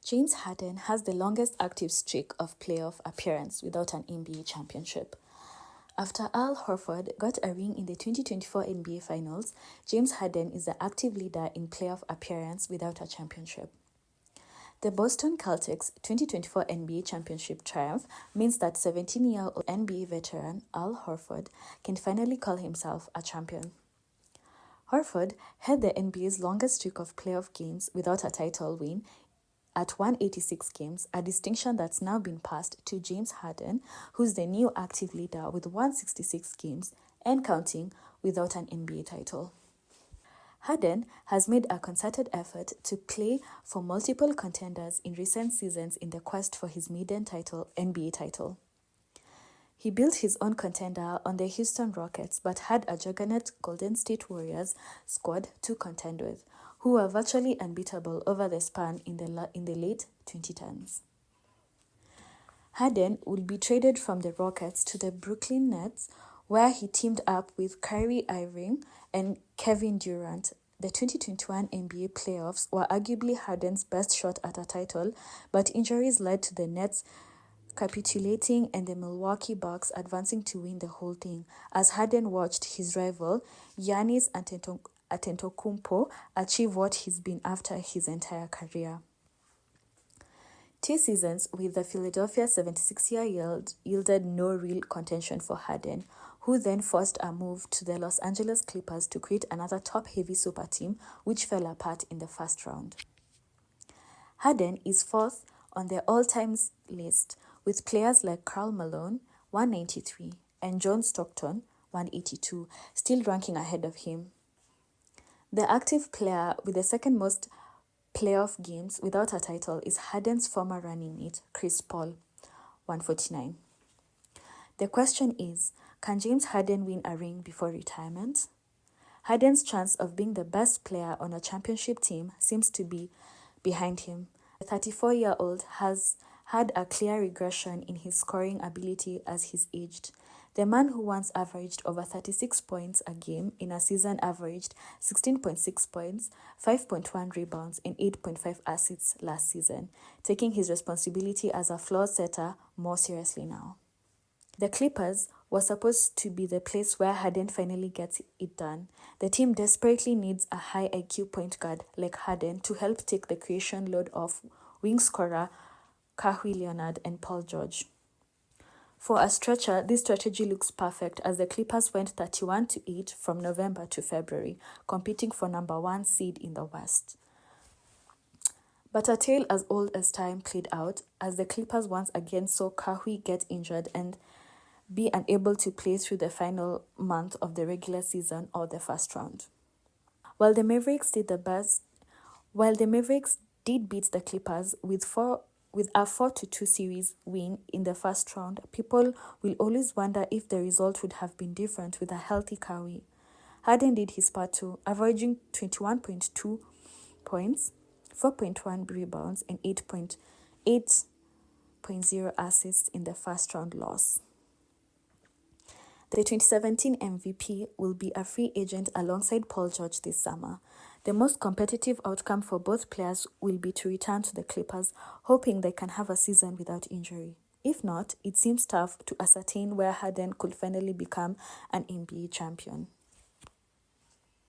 James Harden has the longest active streak of playoff appearance without an NBA championship. After Al Horford got a ring in the 2024 NBA Finals, James Harden is the active leader in playoff appearance without a championship. The Boston Celtics' 2024 NBA championship triumph means that 17-year-old NBA veteran Al Horford can finally call himself a champion. Horford had the NBA's longest streak of playoff games without a title win at 186 games, a distinction that's now been passed to James Harden, who's the new active leader with 166 games and counting without an NBA title. Harden has made a concerted effort to play for multiple contenders in recent seasons in the quest for his maiden NBA title. He built his own contender on the Houston Rockets but had a juggernaut Golden State Warriors squad to contend with, who were virtually unbeatable over the span in the late 2010s. Harden would be traded from the Rockets to the Brooklyn Nets, where he teamed up with Kyrie Irving and Kevin Durant. The 2021 NBA playoffs were arguably Harden's best shot at a title, but injuries led to the Nets capitulating and the Milwaukee Bucks advancing to win the whole thing, as Harden watched his rival Giannis Antetokounmpo achieve what he's been after his entire career. 2 seasons with the Philadelphia 76er yielded no real contention for Harden, who then forced a move to the Los Angeles Clippers to create another top-heavy super team, which fell apart in the first round. Harden is fourth on the all-time list, with players like Karl Malone, 193, and John Stockton, 182, still ranking ahead of him. The active player with the second most playoff games without a title is Harden's former running mate, Chris Paul, 149. The question is, can James Harden win a ring before retirement? Harden's chance of being the best player on a championship team seems to be behind him. The 34-year-old has had a clear regression in his scoring ability as he's aged. The man who once averaged over 36 points a game in a season averaged 16.6 points, 5.1 rebounds, and 8.5 assists last season, taking his responsibility as a floor setter more seriously now. The Clippers were supposed to be the place where Harden finally gets it done. The team desperately needs a high IQ point guard like Harden to help take the creation load off wing scorer Kawhi Leonard and Paul George. For a stretcher, this strategy looks perfect as the Clippers went 31-8 from November to February, competing for number 1 seed in the West. But a tale as old as time played out as the Clippers once again saw Kawhi get injured and be unable to play through the final month of the regular season or the first round. While the Mavericks did beat the Clippers with a 4-2 series win in the first round, people will always wonder if the result would have been different with a healthy Kawhi. Harden did his part too, averaging 21.2 points, 4.1 rebounds, and 8.0 assists in the first round loss. The 2017 MVP will be a free agent alongside Paul George this summer. The most competitive outcome for both players will be to return to the Clippers, hoping they can have a season without injury. If not, it seems tough to ascertain where Harden could finally become an NBA champion.